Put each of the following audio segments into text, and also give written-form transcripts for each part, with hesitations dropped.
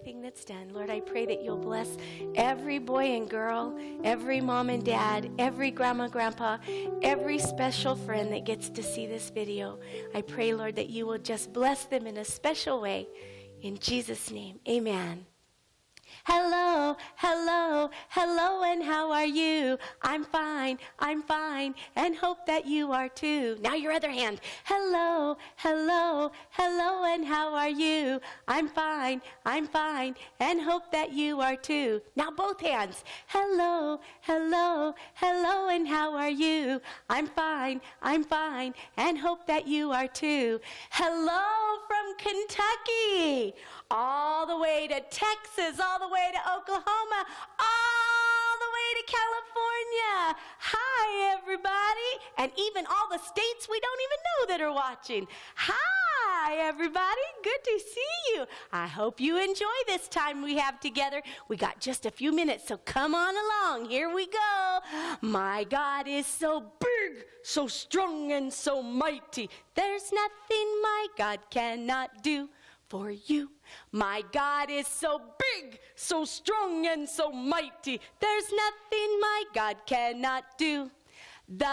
everything that's done. Lord, I pray that you'll bless every boy and girl, every mom and dad, every grandma, grandpa, every special friend that gets to see this video. I pray, Lord, that you will just bless them in a special way. In Jesus' name, amen. Hello, hello, hello, and how are you? I'm fine, and hope that you are too. Now your other hand. Hello, hello, hello, and how are you? I'm fine, and hope that you are too. Now both hands. Hello, hello, hello, and how are you? I'm fine, and hope that you are too. Hello from Kentucky, all the way to Texas, all the way to Oklahoma, all the way to California. Hi, everybody. And even all the states we don't even know that are watching. Hi, everybody. Good to see you. I hope you enjoy this time we have together. We got just a few minutes, so come on along. Here we go. My God is so big, so strong, and so mighty. There's nothing my God cannot do for you. My God is so big, so strong, and so mighty. There's nothing my God cannot do. The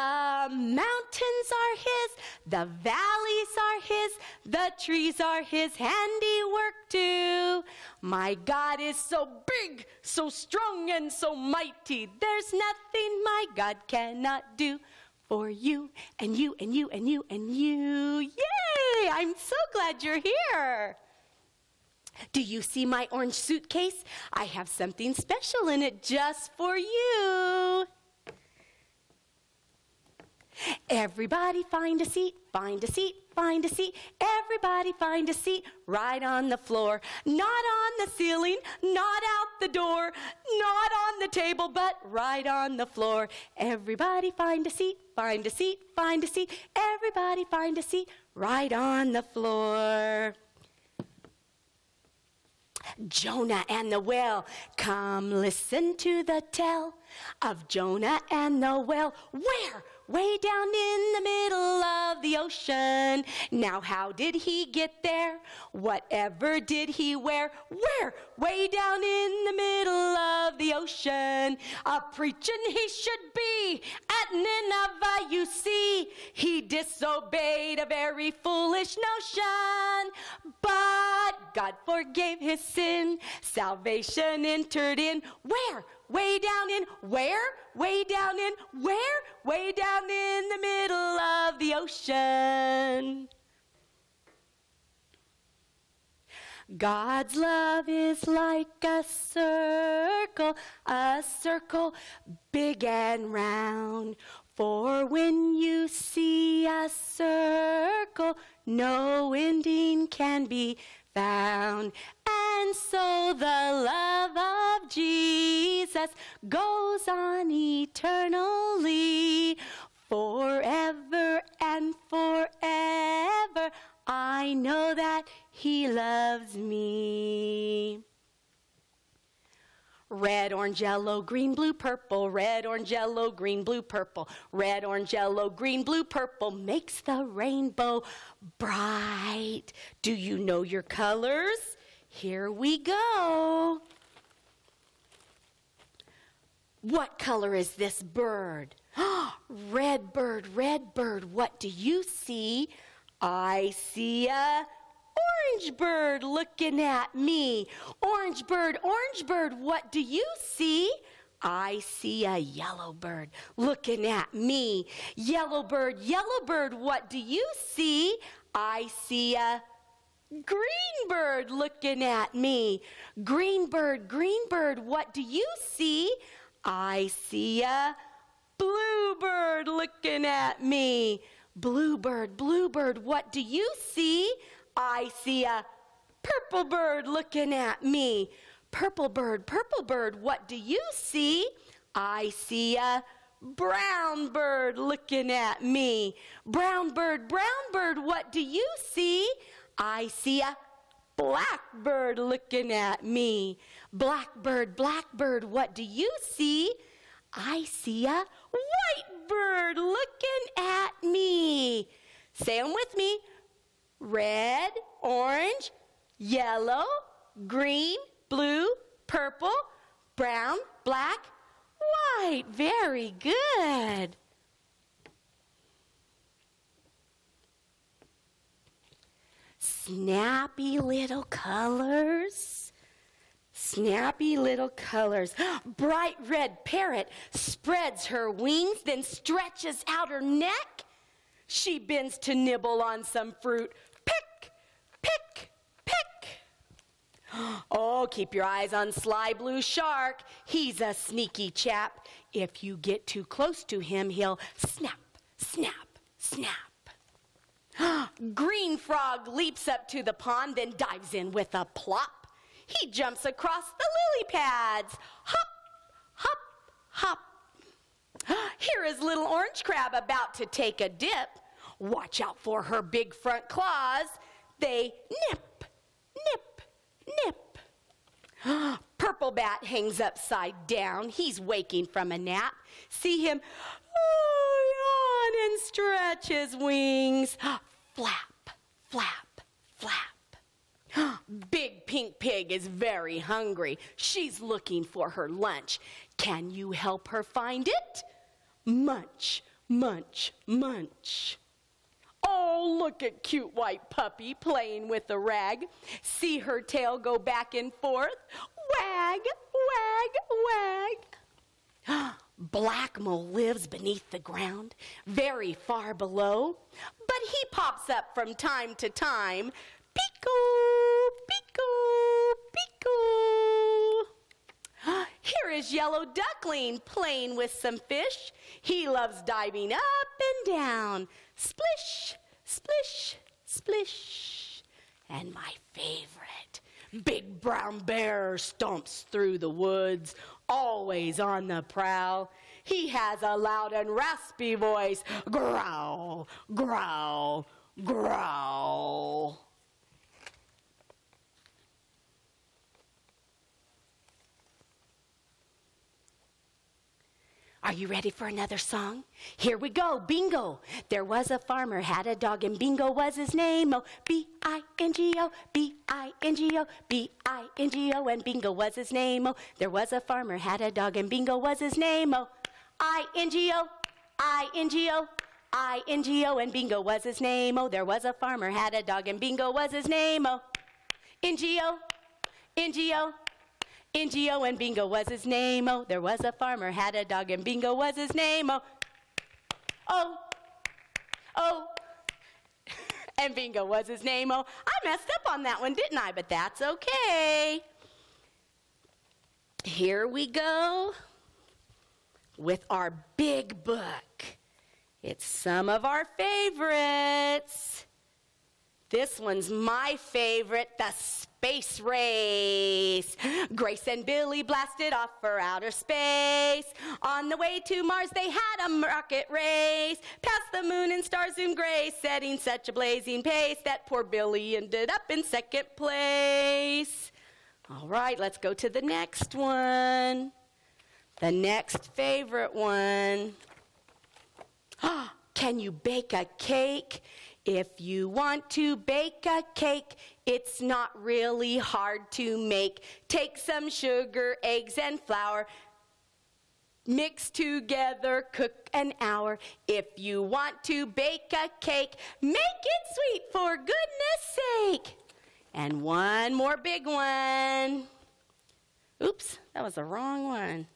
mountains are his, the valleys are his, the trees are his handiwork too. My God is so big, so strong, and so mighty. There's nothing my God cannot do for you, and you, and you, and you, and you. Yay! I'm so glad you're here. Do you see my orange suitcase? I have something special in it just for you. Everybody find a seat, find a seat, find a seat. Everybody find a seat right on the floor. Not on the ceiling, not out the door, not on the table, but right on the floor. Everybody find a seat, find a seat, find a seat. Everybody find a seat right on the floor. Jonah and the whale. Come listen to the tale of Jonah and the whale. Where? Way down in the middle of the ocean. Now how did he get there? Whatever did he wear? Where? Way down in the middle of the ocean. A preaching he should be at Nineveh, you see. He disobeyed a very foolish notion, but God forgave his sin. Salvation entered in. Where? Way down in, where? Way down in, where? Way down in the middle of the ocean. God's love is like a circle, big and round. For when you see a circle, no ending can be found. And so the love of Jesus goes on eternally, forever and forever. I know that he loves me. Red, orange, yellow, green, blue, purple. Red, orange, yellow, green, blue, purple. Red, orange, yellow, green, blue, purple makes the rainbow bright. Do you know your colors? Here we go. What color is this bird? Red bird, what do you see? I see a orange bird looking at me. Orange bird, what do you see? I see a yellow bird looking at me. Yellow bird, what do you see? I see a green bird looking at me. Green bird, what do you see? I see a blue bird looking at me. Blue bird, what do you see? I see a purple bird looking at me. Purple bird, what do you see? I see a brown bird looking at me. Brown bird, what do you see? I see a black bird looking at me. Black bird, what do you see? I see a white bird looking at me. Say them with me. Red, orange, yellow, green, blue, purple, brown, black, white. Very good. Snappy little colors. Snappy little colors. Bright red parrot spreads her wings, then stretches out her neck. She bends to nibble on some fruit. Pick, pick, pick. Oh, keep your eyes on Sly Blue Shark. He's a sneaky chap. If you get too close to him, he'll snap, snap, snap. Green Frog leaps up to the pond, then dives in with a plop. He jumps across the lily pads. Hop, hop, hop. Here is little Orange Crab about to take a dip. Watch out for her big front claws. They nip, nip, nip. Purple Bat hangs upside down. He's waking from a nap. See him yawn and stretch his wings. Flap, flap, flap. Big Pink Pig is very hungry. She's looking for her lunch. Can you help her find it? Munch, munch, munch. Oh, look at cute white puppy playing with a rag. See her tail go back and forth. Wag, wag, wag. Black Mole lives beneath the ground, very far below, but he pops up from time to time. Peekoo, peekoo, peekoo. Here is Yellow Duckling playing with some fish. He loves diving up and down. Splish, splish, splish. And my favorite, Big Brown Bear stomps through the woods, always on the prowl. He has a loud and raspy voice. Growl, growl, growl. Are you ready for another song? Here we go, Bingo. There was a farmer, had a dog, and Bingo was his name. Oh, B-I-N-G-O, B-I-N-G-O, B-I-N-G-O, and Bingo was his name. Oh, there was a farmer, had a dog, and Bingo was his name. Oh, I-N-G-O, I-N-G-O, I-N-G-O, and Bingo was his name. Oh, there was a farmer, had a dog, and Bingo was his name. Oh, N-G-O, N-G-O, N-G-O, and Bingo was his name. Oh, there was a farmer, had a dog, and Bingo was his name. Oh, oh, oh, and Bingo was his name. Oh, I messed up on that one, didn't I? But that's okay. Here we go with our big book. It's some of our favorites. This one's my favorite, The Space Race. Grace and Billy blasted off for outer space. On the way to Mars, they had a rocket race. Past the moon and stars zoomed gray, setting such a blazing pace that poor Billy ended up in second place. All right, let's go to the next one. The next favorite one. Can you bake a cake? If you want to bake a cake, it's not really hard to make. Take some sugar, eggs, and flour. Mix together, cook an hour. If you want to bake a cake, make it sweet for goodness sake. And one more big one. Oops, that was the wrong one.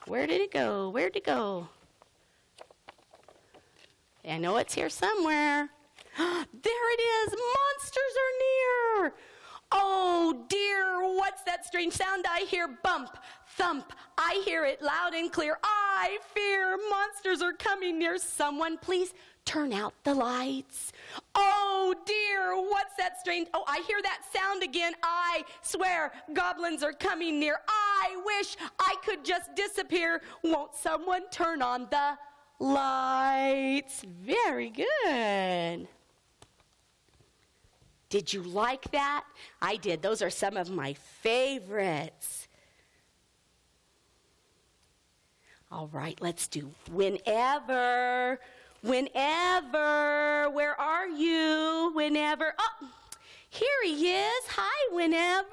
Where did it go? Where'd it go? I know it's here somewhere. There it is. Monsters are near. Oh, dear. What's that strange sound I hear? Bump, thump. I hear it loud and clear. I fear monsters are coming near. Someone please turn out the lights. Oh, dear. What's that strange? Oh, I hear that sound again. I swear goblins are coming near. I wish I could just disappear. Won't someone turn on the lights? Very good. Did you like that? I did. Those are some of my favorites. All right, let's do Whenever. Whenever. Where are you? Whenever. Oh, here he is. Hi, Whenever.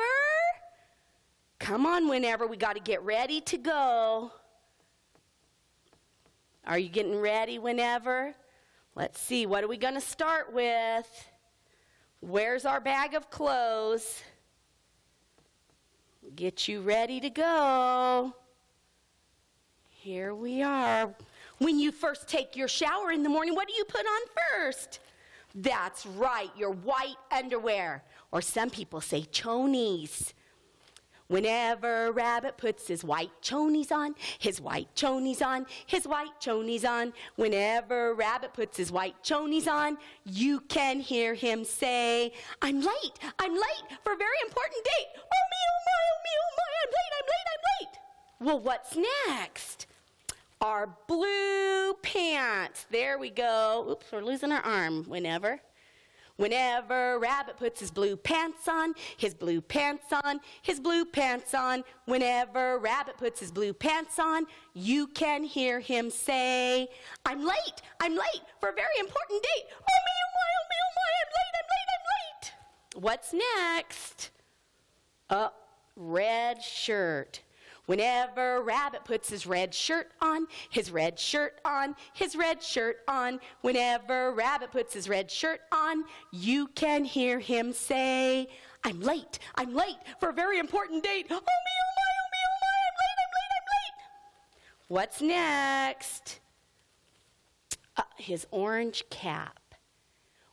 Come on, whenever. We got to get ready to go. Are you getting ready whenever? Let's see. What are we going to start with? Where's our bag of clothes? Get you ready to go. Here we are. When you first take your shower in the morning, what do you put on first? That's right, your white underwear. Or some people say chonies. Whenever a rabbit puts his white chonies on, his white chonies on, his white chonies on. Whenever a rabbit puts his white chonies on, you can hear him say, I'm late for a very important date. Oh me, I'm late. Well, what's next? Our blue pants. There we go. Oops, we're losing our arm. Whenever a rabbit puts his blue pants on, his blue pants on, his blue pants on. Whenever a rabbit puts his blue pants on, you can hear him say, I'm late for a very important date. Oh me, I'm late. What's next? Red shirt. Whenever a rabbit puts his red shirt on, his red shirt on, his red shirt on. Whenever a rabbit puts his red shirt on, you can hear him say, I'm late for a very important date. Oh me, I'm late. What's next? His orange cap.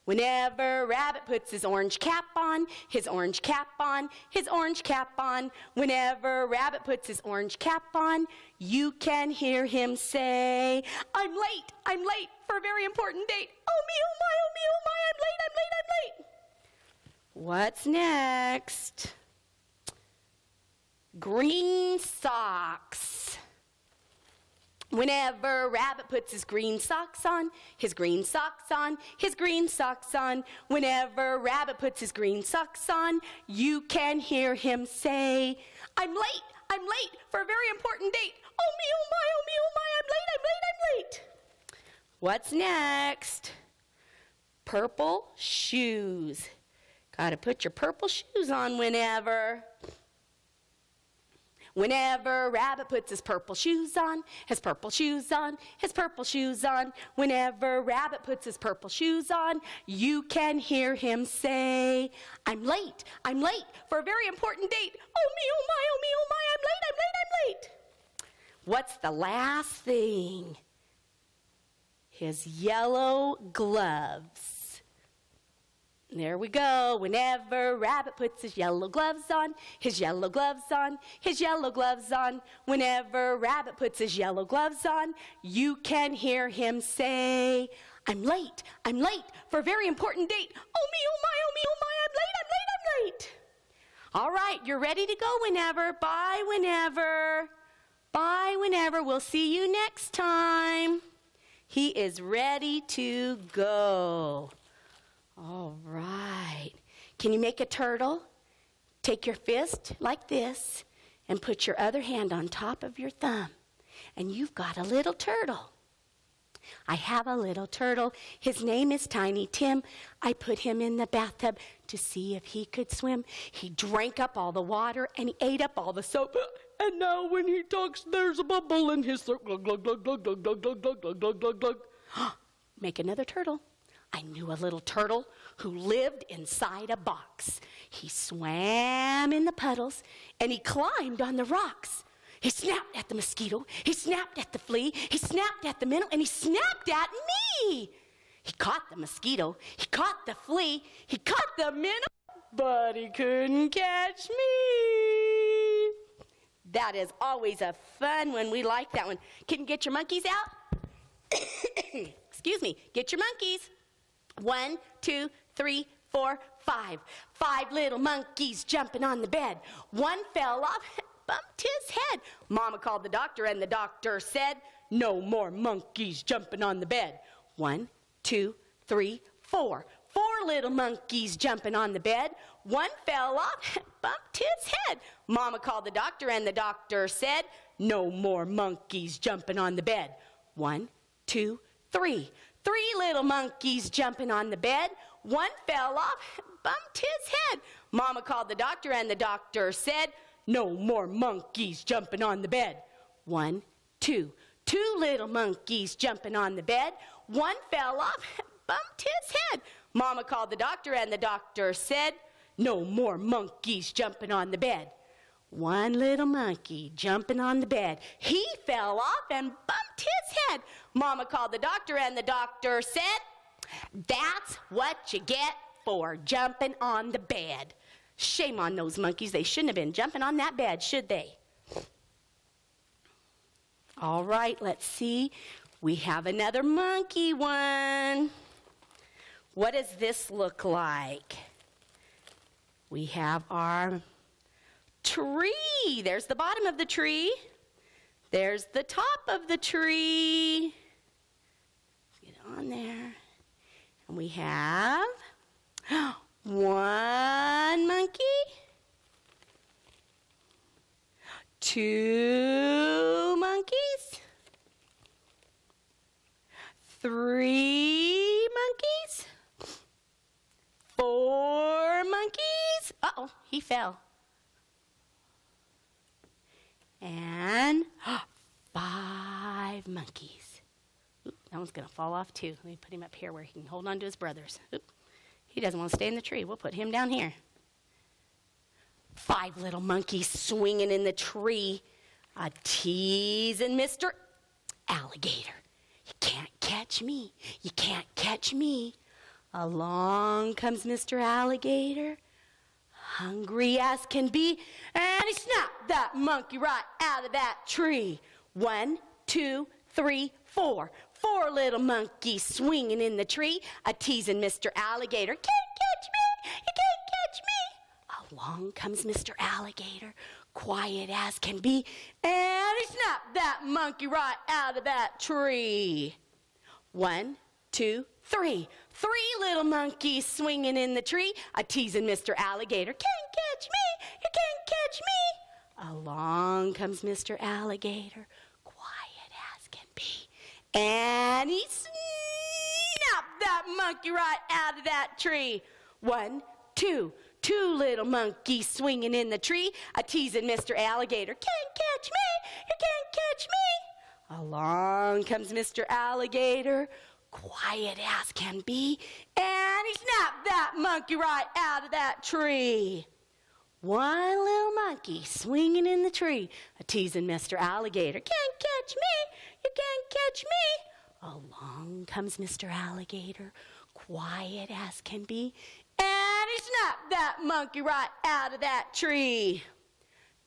Whenever a rabbit puts his orange cap on, his orange cap on, his orange cap on. Whenever a rabbit puts his orange cap on, you can hear him say, I'm late for a very important date. Oh me, I'm late. What's next? Green socks. Whenever a rabbit puts his green socks on, his green socks on, his green socks on. Whenever a rabbit puts his green socks on, you can hear him say, I'm late for a very important date. Oh me, I'm late. What's next? Purple shoes. Gotta put your purple shoes on whenever. Whenever a rabbit puts his purple shoes on, his purple shoes on, his purple shoes on. Whenever a rabbit puts his purple shoes on, you can hear him say, I'm late for a very important date. Oh me, I'm late. What's the last thing? His yellow gloves. There we go. Whenever a rabbit puts his yellow gloves on, his yellow gloves on, his yellow gloves on. Whenever a rabbit puts his yellow gloves on, you can hear him say, I'm late for a very important date. Oh me, I'm late. All right, you're ready to go whenever. Bye whenever. We'll see you next time. He is ready to go. All right. Can you make a turtle? Take your fist like this and put your other hand on top of your thumb. And you've got a little turtle. I have a little turtle. His name is Tiny Tim. I put him in the bathtub to see if he could swim. He drank up all the water and he ate up all the soap. And now when he talks, there's a bubble in his throat. Glug, glug, glug, glug, glug, glug, glug, glug, glug, glug, glug, glug. Make another turtle. I knew a little turtle who lived inside a box. He swam in the puddles and he climbed on the rocks. He snapped at the mosquito, he snapped at the flea, he snapped at the minnow, and he snapped at me. He caught the mosquito, he caught the flea, he caught the minnow, but he couldn't catch me. That is always a fun one. We like that one. Can you get your monkeys out? Excuse me. Get your monkeys. 1, 2, 3, 4, 5. 5 little monkeys jumping on the bed. One fell off, bumped his head. Mama called the doctor, and the doctor said, no more monkeys jumping on the bed. 1, 2, 3, 4. 4 little monkeys jumping on the bed. One fell off, bumped his head. Mama called the doctor, and the doctor said, no more monkeys jumping on the bed. 1, 2, 3. 3 little monkeys jumping on the bed. One fell off, bumped his head. Mama called the doctor, and the doctor said, No more monkeys jumping on the bed. 1, 2. 2 little monkeys jumping on the bed. One fell off and bumped his head. Mama called the doctor, and the doctor said, no more monkeys jumping on the bed. One little monkey jumping on the bed. He fell off and bumped his head. Mama called the doctor, and the doctor said, that's what you get for jumping on the bed. Shame on those monkeys. They shouldn't have been jumping on that bed, should they? All right, let's see. We have another monkey one. What does this look like? We have our tree. There's the bottom of the tree. There's the top of the tree. Get on there. And we have one monkey, 2 monkeys, 3 monkeys, 4 monkeys. Uh-oh, he fell. And 5 monkeys. Oop, that one's going to fall off too. Let me put him up here where he can hold on to his brothers. Oop, he doesn't want to stay in the tree. We'll put him down here. 5 little monkeys swinging in the tree, teasing Mr. Alligator. You can't catch me. You can't catch me. Along comes Mr. Alligator, hungry as can be, and he snapped that monkey right out of that tree. 1, 2, 3, 4. 4 little monkeys swinging in the tree, teasing Mr. Alligator. Can't catch me. You can't catch me. Along comes Mr. Alligator, quiet as can be, and he snapped that monkey right out of that tree. 1, 2, 3. 3 little monkeys swinging in the tree, teasing Mr. Alligator. Can't catch me. You can't catch me. Along comes Mr. Alligator, quiet as can be, and he snapped that monkey right out of that tree. 1, 2. 2 little monkeys swinging in the tree, teasing Mr. Alligator. Can't catch me. You can't catch me. Along comes Mr. Alligator, quiet as can be, and he snapped that monkey right out of that tree. 1 little monkey swinging in the tree, teasing Mr. Alligator. Can't catch me. You can't catch me. Along comes Mr. Alligator, quiet as can be, and he snapped that monkey right out of that tree.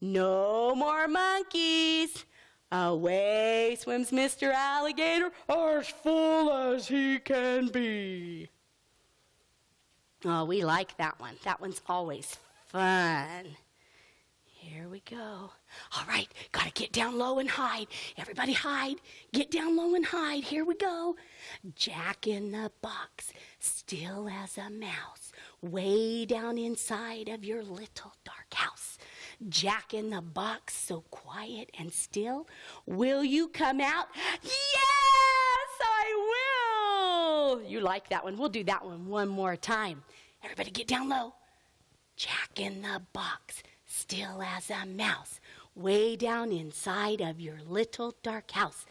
No more monkeys. Away swims Mr. Alligator, as full as he can be. Oh, we like that one. That one's always fun. Here we go. All right, gotta get down low and hide. Everybody hide. Get down low and hide. Here we go. Jack in the box, still as a mouse, way down inside of your little dark house. Jack in the box, so quiet and still. Will you come out? Yes, I will. You like that one. We'll do that one more time. Everybody get down low. Jack in the box, still as a mouse, way down inside of your little dark house.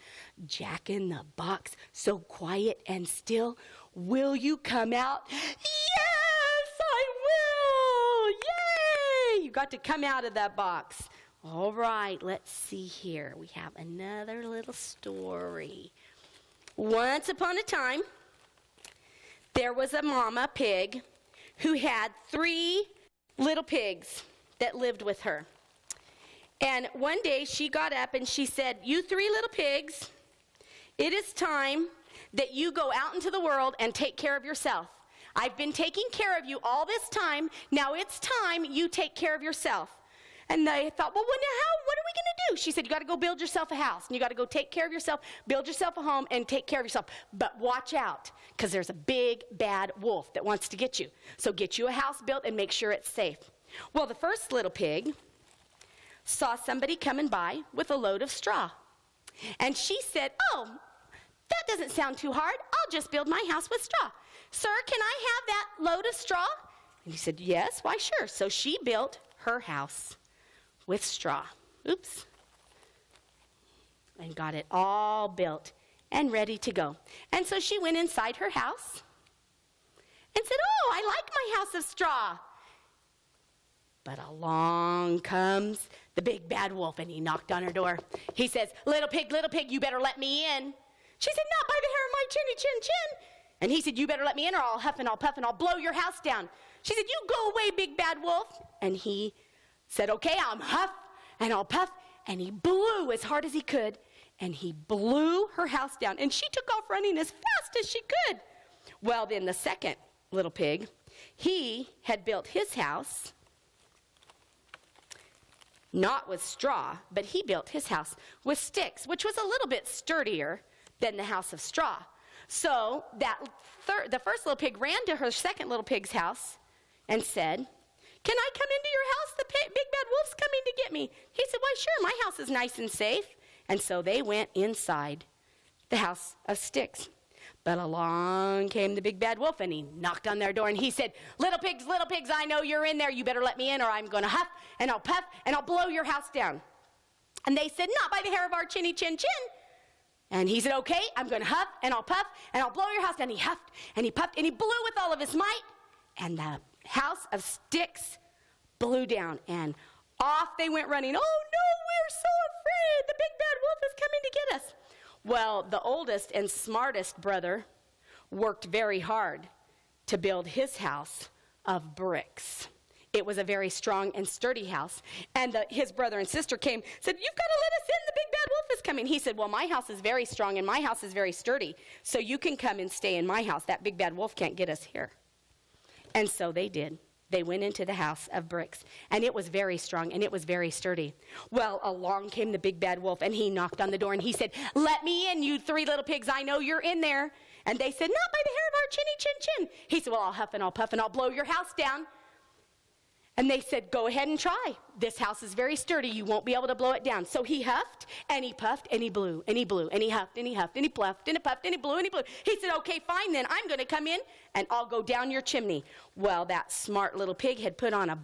Jack in the box, so quiet and still. Will you come out? Yes, I will. Yay! You got to come out of that box. All right, let's see here. We have another little story. Once upon a time, there was a mama pig who had 3 little pigs that lived with her. And one day she got up and she said, you 3 little pigs, it is time that you go out into the world and take care of yourself. I've been taking care of you all this time. Now it's time you take care of yourself. And they thought, well, what are we going to do? She said, you got to go build yourself a house. And you got to go take care of yourself, build yourself a home, and take care of yourself. But watch out, because there's a big, bad wolf that wants to get you. So get you a house built and make sure it's safe. Well, the first little pig saw somebody coming by with a load of straw. And she said, oh, that doesn't sound too hard. I'll just build my house with straw. Sir, can I have that load of straw? And he said, yes, why, sure. So she built her house with straw. Oops. And got it all built and ready to go. And so she went inside her house and said, "Oh, I like my house of straw." But along comes the big bad wolf, and he knocked on her door. He says, little pig, you better let me in." She said, "Not by the hair of my chinny chin chin." And he said, "You better let me in or I'll huff and I'll puff and I'll blow your house down." She said, "You go away, big bad wolf." And he said, "Okay, I'll huff and I'll puff." And he blew as hard as he could, and he blew her house down. And she took off running as fast as she could. Well, then the second little pig, he had built his house not with straw, but he built his house with sticks, which was a little bit sturdier than the house of straw. So the first little pig ran to her second little pig's house and said, "Can I come into your house? The big bad wolf's coming to get me." He said, "Why, sure, my house is nice and safe." And so they went inside the house of sticks. But along came the big bad wolf, and he knocked on their door, and he said, little pigs, I know you're in there. You better let me in, or I'm going to huff, and I'll puff, and I'll blow your house down." And they said, "Not by the hair of our chinny chin chin." And he said, "Okay, I'm going to huff, and I'll puff, and I'll blow your house down." He huffed, and he puffed, and he blew with all of his might, and the house of sticks blew down, and off they went running. "Oh, no, we're so afraid. The big bad wolf is coming to get us." Well, the oldest and smartest brother worked very hard to build his house of bricks. It was a very strong and sturdy house. And his brother and sister came, said, "You've got to let us in. The big bad wolf is coming." He said, "Well, my house is very strong and my house is very sturdy, so you can come and stay in my house. That big bad wolf can't get us here." And so they did. They went into the house of bricks, and it was very strong, and it was very sturdy. Well, along came the big bad wolf, and he knocked on the door, and he said, "Let me in, you three little pigs. I know you're in there." And they said, "Not by the hair of our chinny chin chin." He said, "Well, I'll huff and I'll puff and I'll blow your house down." And they said, "Go ahead and try. This house is very sturdy. You won't be able to blow it down." So he huffed, and he puffed, and he blew, and he blew, and he huffed, and he huffed, and he puffed, and he puffed, and he blew, and he blew. He said, "Okay, fine then. I'm going to come in, and I'll go down your chimney." Well, that smart little pig had put on a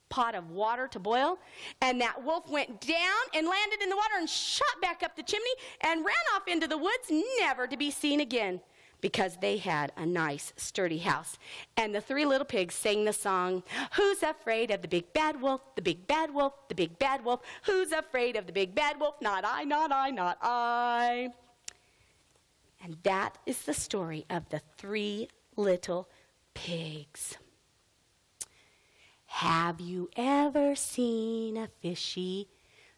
pot of water to boil, and that wolf went down and landed in the water and shot back up the chimney and ran off into the woods, never to be seen again, because they had a nice, sturdy house. And the three little pigs sang the song, "Who's afraid of the big bad wolf, the big bad wolf, the big bad wolf? Who's afraid of the big bad wolf? Not I, not I, not I." And that is the story of the three little pigs. Have you ever seen a fishy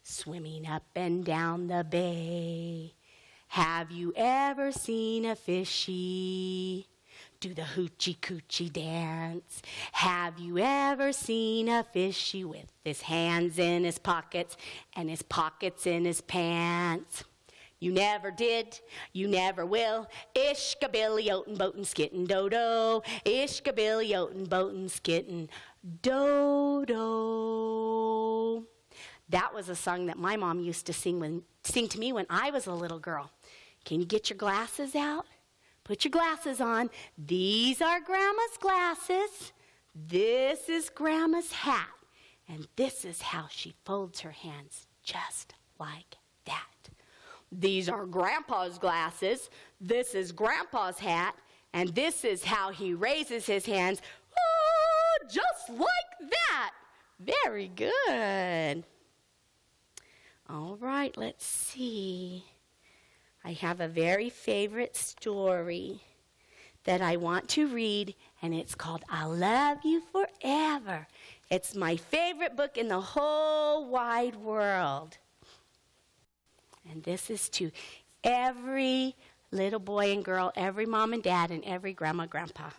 swimming up and down the bay? Have you ever seen a fishy do the hoochie coochie dance? Have you ever seen a fishy with his hands in his pockets and his pockets in his pants? You never did, you never will. Ishkabilly oatin' boatin' skittin' dodo. Ishkabilly oatin' boatin' skittin' dodo. That was a song that my mom used to sing to me when I was a little girl. Can you get your glasses out? Put your glasses on. These are Grandma's glasses. This is Grandma's hat. And this is how she folds her hands, just like that. These are Grandpa's glasses. This is Grandpa's hat. And this is how he raises his hands. Oh, just like that. Very good. All right, let's see. I have a very favorite story that I want to read, and it's called "I'll Love You Forever." It's my favorite book in the whole wide world. And this is to every little boy and girl, every mom and dad, and every grandma, grandpa.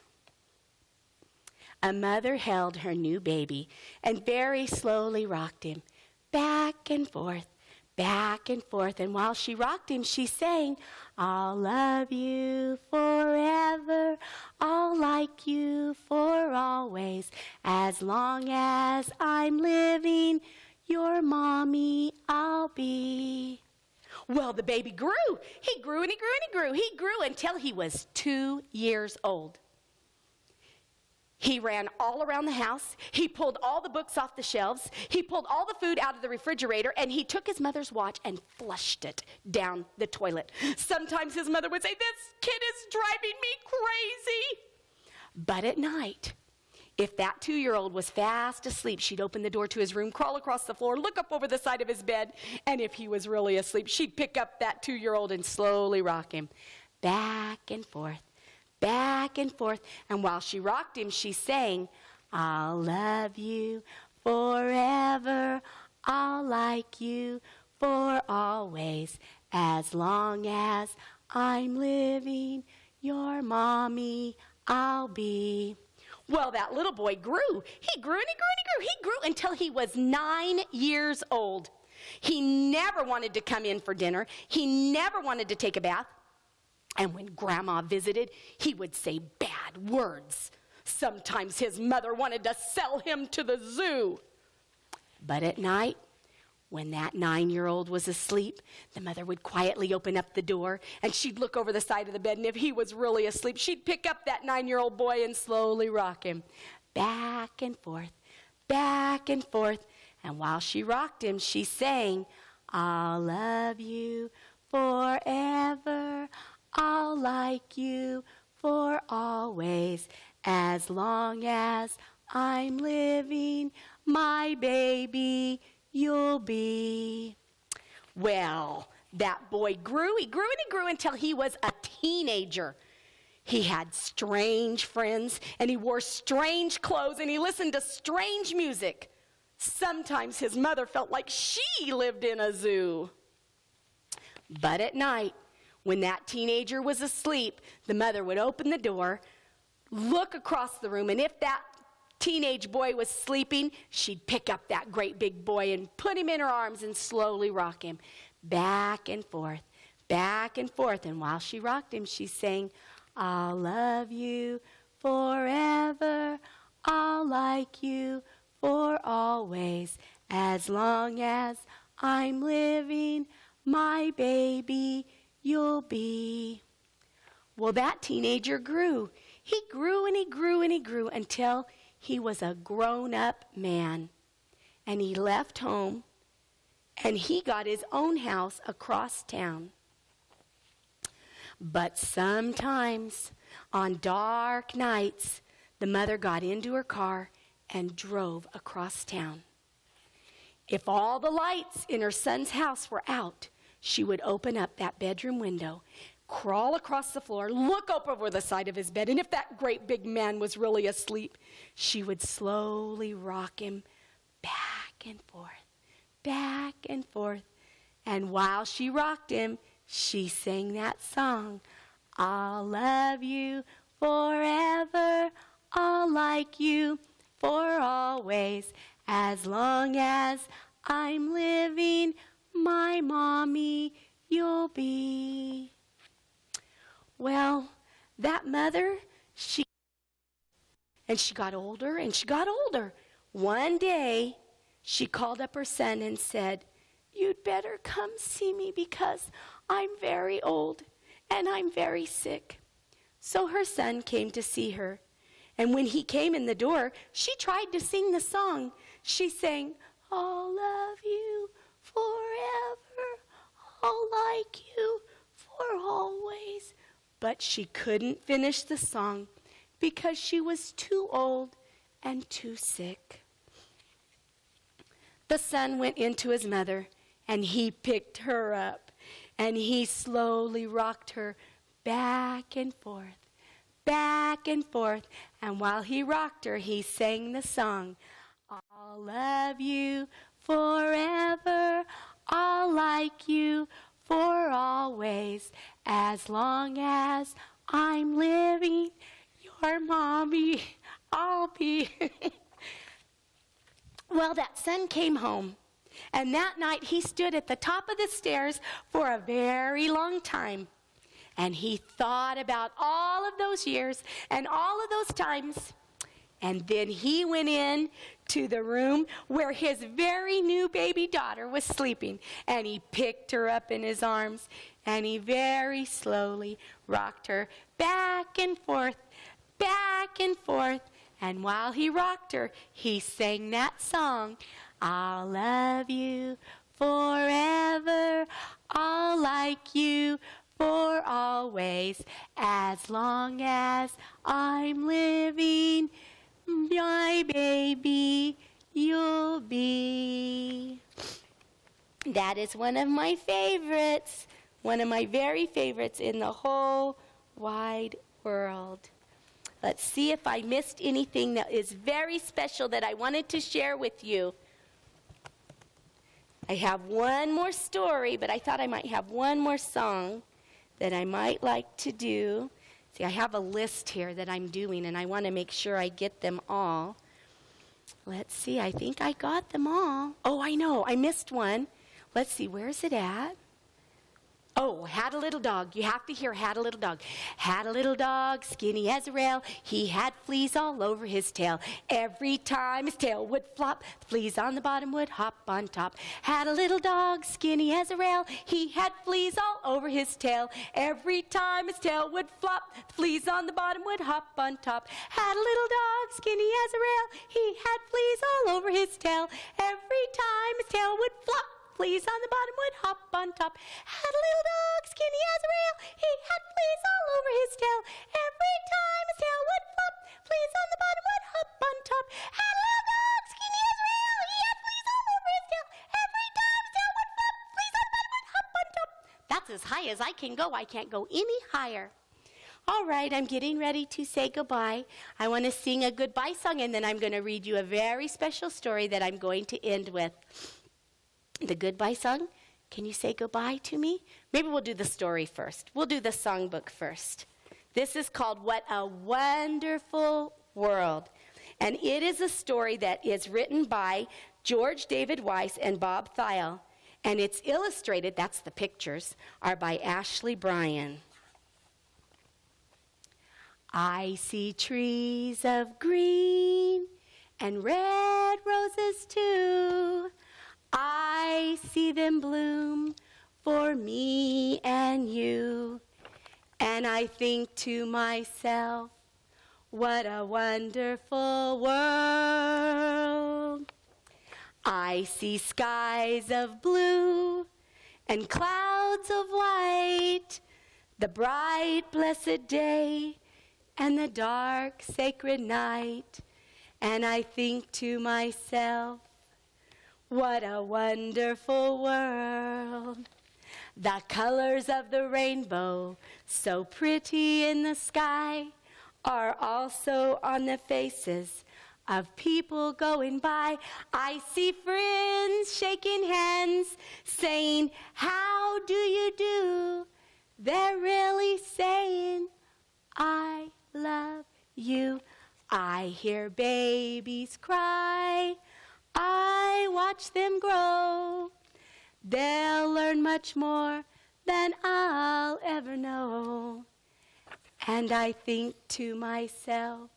A mother held her new baby and very slowly rocked him back and forth, back and forth. And while she rocked him, she sang, "I'll love you forever. I'll like you for always. As long as I'm living, your mommy I'll be." Well, the baby grew. He grew and he grew and he grew. He grew until he was 2 years old. He ran all around the house. He pulled all the books off the shelves. He pulled all the food out of the refrigerator, and he took his mother's watch and flushed it down the toilet. Sometimes his mother would say, "This kid is driving me crazy." But at night, if that 2-year-old was fast asleep, she'd open the door to his room, crawl across the floor, look up over the side of his bed, and if he was really asleep, she'd pick up that 2-year-old and slowly rock him back and forth, back and forth. And while she rocked him, she sang, "I'll love you forever. I'll like you for always. As long as I'm living, your mommy I'll be." Well, that little boy grew. He grew and he grew and he grew. He grew until he was 9 years old. He never wanted to come in for dinner. He never wanted to take a bath. And when Grandma visited, he would say bad words. Sometimes his mother wanted to sell him to the zoo. But at night, when that 9-year-old was asleep, the mother would quietly open up the door, and she'd look over the side of the bed, and if he was really asleep, she'd pick up that 9-year-old boy and slowly rock him back and forth, back and forth. And while she rocked him, she sang, "I'll love you forever. I'll like you for always. As long as I'm living, my baby you'll be." Well, that boy grew. He grew and he grew until he was a teenager. He had strange friends, and he wore strange clothes, and he listened to strange music. Sometimes his mother felt like she lived in a zoo. But at night, when that teenager was asleep, the mother would open the door, look across the room, and if that teenage boy was sleeping, she'd pick up that great big boy and put him in her arms and slowly rock him back and forth, back and forth. And while she rocked him, she sang, "I'll love you forever. I'll like you for always. As long as I'm living, my baby you'll be." Well, that teenager grew. He grew and he grew and he grew until he was a grown-up man. And he left home, and he got his own house across town. But sometimes, on dark nights, the mother got into her car and drove across town. If all the lights in her son's house were out, she would open up that bedroom window, crawl across the floor, look up over the side of his bed, and if that great big man was really asleep, she would slowly rock him back and forth, back and forth. And while she rocked him, she sang that song, "I'll love you forever. I'll like you for always. As long as I'm living, my mommy you'll be." Well, that mother, she got older and she got older. One day, she called up her son and said, "You'd better come see me because I'm very old and I'm very sick." So her son came to see her. And when he came in the door, she tried to sing the song. She sang, "I'll love you forever. I'll like you for always." But she couldn't finish the song because she was too old and too sick. The son went into his mother, and he picked her up, and he slowly rocked her back and forth, back and forth. And while he rocked her, he sang the song, "I'll love you forever. I'll like you for always. As long as I'm living, your mommy I'll be." Well, that son came home, and that night he stood at the top of the stairs for a very long time. And he thought about all of those years and all of those times. And then he went in to the room where his very new baby daughter was sleeping. And he picked her up in his arms, and he very slowly rocked her back and forth, And while he rocked her, he sang that song. I'll love you forever. I'll like you for always. As long as I'm living, my baby, you'll be. That is one of my favorites. One of my very favorites in the whole wide world. Let's see if I missed anything that is very special that I wanted to share with you. I have one more story, but I thought I might have one more song that I might like to do. See, I have a list here that I'm doing, and I want to make sure I get them all. Let's see, I think I got them all. Oh, I know, I missed one. Let's see, where's it at? Oh, had a little dog. You have to hear had a little dog. Had a little dog, skinny as a rail. He had fleas all over his tail. Every time his tail would flop, the fleas on the bottom would hop on top. Had a little dog, skinny as a rail. He had fleas all over his tail. Every time his tail would flop, the fleas on the bottom would hop on top. Had a little dog, skinny as a rail. He had fleas all over his tail. Every time his tail would flop, fleas on the bottom would hop on top. Had a little dog, skinny as a rail. He had fleas all over his tail. Every time his tail would flop, fleas on the bottom would hop on top. Had a little dog, skinny as a rail. He had fleas all over his tail. Every time his tail would flop, fleas on the bottom would hop on top. That's as high as I can go. I can't go any higher. All right, I'm getting ready to say goodbye. I want to sing a goodbye song, and then I'm going to read you a very special story that I'm going to end with. The goodbye song. Can you say goodbye to me? Maybe we'll do the story first. We'll do the songbook first. This is called What a Wonderful World. And it is a story that is written by George David Weiss and Bob Thiel. And it's illustrated, that's the pictures, are by Ashley Bryan. I see trees of green and red roses too. I see them bloom for me and you. And I think to myself, what a wonderful world. I see skies of blue and clouds of white, the bright blessed day and the dark sacred night. And I think to myself, what a wonderful world. The colors of the rainbow, so pretty in the sky, are also on the faces of people going by. I see friends shaking hands, saying, how do you do? They're really saying, I love you. I hear babies cry. I watch them grow. They'll learn much more than I'll ever know. And I think to myself,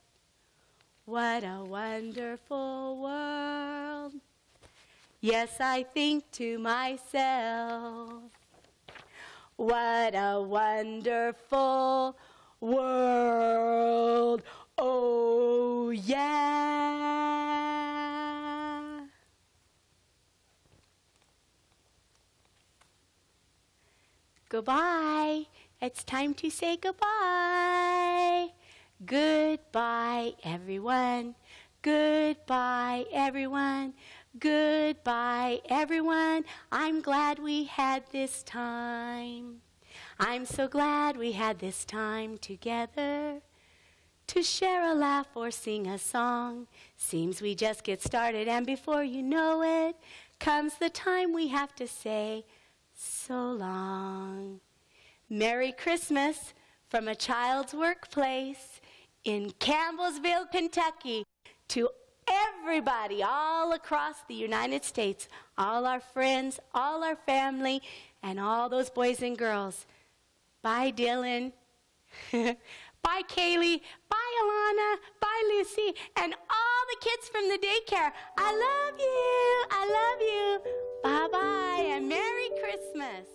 what a wonderful world. Yes, I think to myself, what a wonderful world. Oh, yeah. Goodbye. It's time to say goodbye. Goodbye, everyone. Goodbye, everyone. Goodbye, everyone. I'm glad we had this time. I'm so glad we had this time together to share a laugh or sing a song. Seems we just get started, and before you know it, comes the time we have to say so long. Merry Christmas from a child's workplace in Campbellsville, Kentucky, to everybody all across the United States, all our friends, all our family, and all those boys and girls. Bye, Dylan. Bye, Kaylee. Bye, Alana. Bye, Lucy. And all the kids from the daycare. I love you. I love you. Bye-bye and Merry Christmas.